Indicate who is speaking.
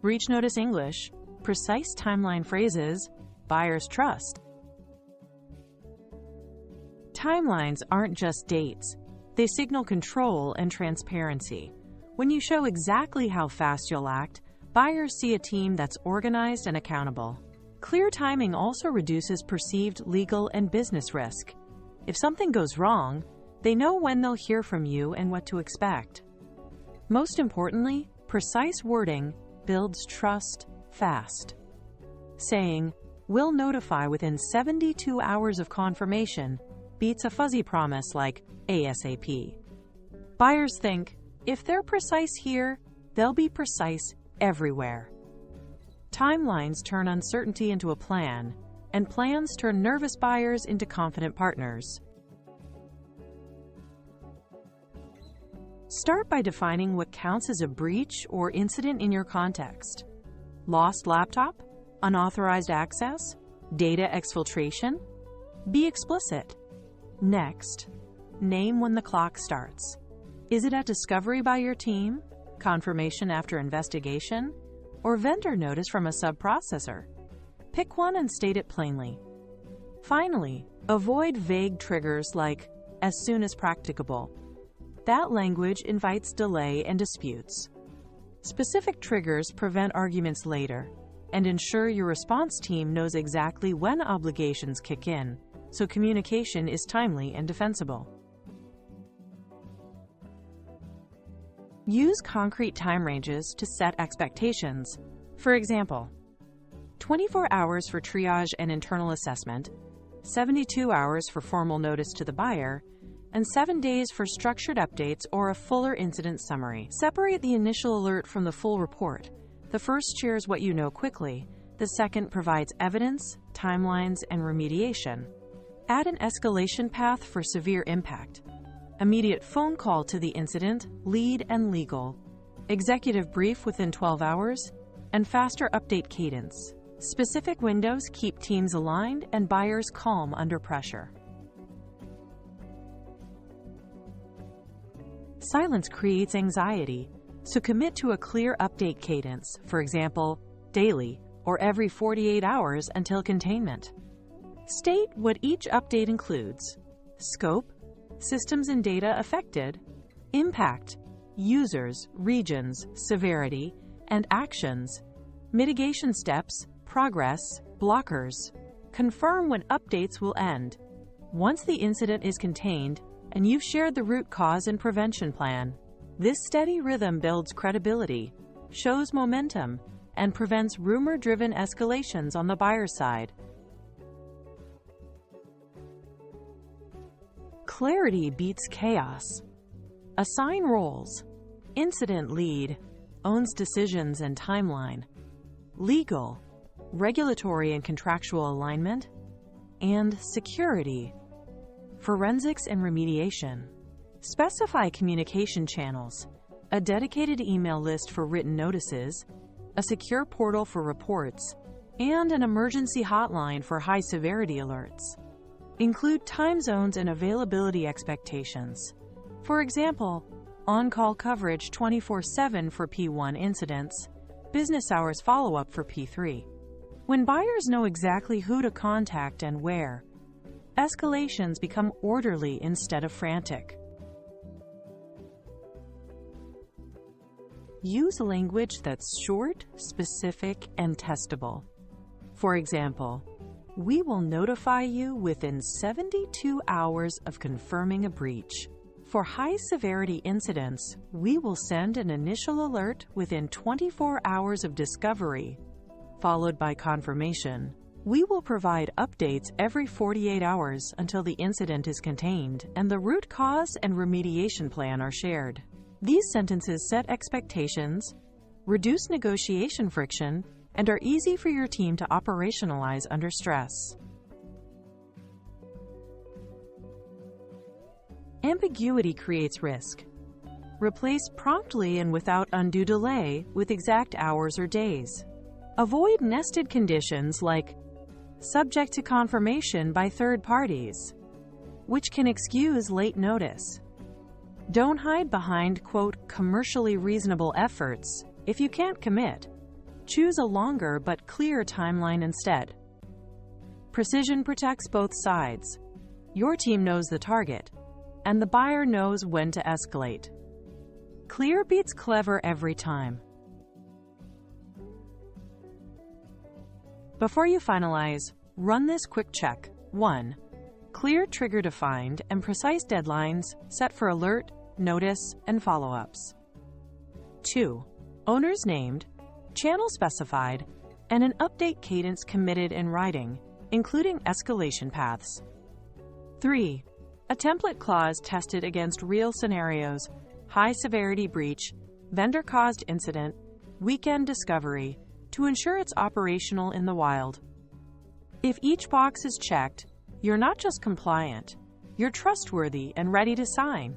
Speaker 1: breach notice English, precise timeline phrases, buyers trust. Timelines aren't just dates. They signal control and transparency. When you show exactly how fast you'll act, buyers see a team that's organized and accountable. Clear timing also reduces perceived legal and business risk. If something goes wrong, they know when they'll hear from you and what to expect. Most importantly, precise wording builds trust fast. Saying, "We'll notify within 72 hours of confirmation," beats a fuzzy promise like ASAP. Buyers think, if they're precise here, they'll be precise everywhere. Timelines turn uncertainty into a plan, and plans turn nervous buyers into confident partners. Start by defining what counts as a breach or incident in your context. Lost laptop? Unauthorized access? Data exfiltration? Be explicit. Next, name when the clock starts. Is it at discovery by your team, confirmation after investigation, or vendor notice from a sub-processor? Pick one and state it plainly. Finally, avoid vague triggers like "as soon as practicable." That language invites delay and disputes. Specific triggers prevent arguments later and ensure your response team knows exactly when obligations kick in, so communication is timely and defensible. Use concrete time ranges to set expectations. For example, 24 hours for triage and internal assessment, 72 hours for formal notice to the buyer, and 7 days for structured updates or a fuller incident summary. Separate the initial alert from the full report. The first shares what you know quickly. The second provides evidence, timelines, and remediation. Add an escalation path for severe impact. Immediate phone call to the incident, lead, and legal. Executive brief within 12 hours, and faster update cadence. Specific windows keep teams aligned and buyers calm under pressure. Silence creates anxiety, so commit to a clear update cadence, for example, daily or every 48 hours until containment. State what each update includes: scope, systems and data affected, impact, users, regions, severity, and actions, mitigation steps, progress, blockers. Confirm when updates will end. Once the incident is contained and you've shared the root cause and prevention plan, this steady rhythm builds credibility, shows momentum, and prevents rumor-driven escalations on the buyer's side. Clarity beats chaos. Assign roles. Incident lead owns decisions and timeline. Legal, regulatory and contractual alignment. And security, forensics and remediation. Specify communication channels, a dedicated email list for written notices, a secure portal for reports, and an emergency hotline for high-severity alerts. Include time zones and availability expectations. For example, on-call coverage 24/7 for P1 incidents, business hours follow-up for P3. When buyers know exactly who to contact and where, escalations become orderly instead of frantic. Use language that's short, specific, and testable. For example, "We will notify you within 72 hours of confirming a breach. For high-severity incidents, we will send an initial alert within 24 hours of discovery, followed by confirmation. We will provide updates every 48 hours until the incident is contained and the root cause and remediation plan are shared." These sentences set expectations, reduce negotiation friction, and are easy for your team to operationalize under stress. Ambiguity creates risk. Replace promptly and without undue delay with exact hours or days. Avoid nested conditions like "subject to confirmation by third parties," which can excuse late notice. Don't hide behind, quote, "commercially reasonable efforts" if you can't commit. choose a longer but clear timeline instead. Precision protects both sides. Your team knows the target, and the buyer knows when to escalate. Clear beats clever every time. Before you finalize, run this quick check. 1. Clear trigger defined and precise deadlines set for alert, notice, and follow-ups. 2. Owners named, channel specified, and an update cadence committed in writing, including escalation paths. 3. A template clause tested against real scenarios, high-severity breach, vendor-caused incident, weekend discovery, to ensure it's operational in the wild. If each box is checked, you're not just compliant, you're trustworthy and ready to sign.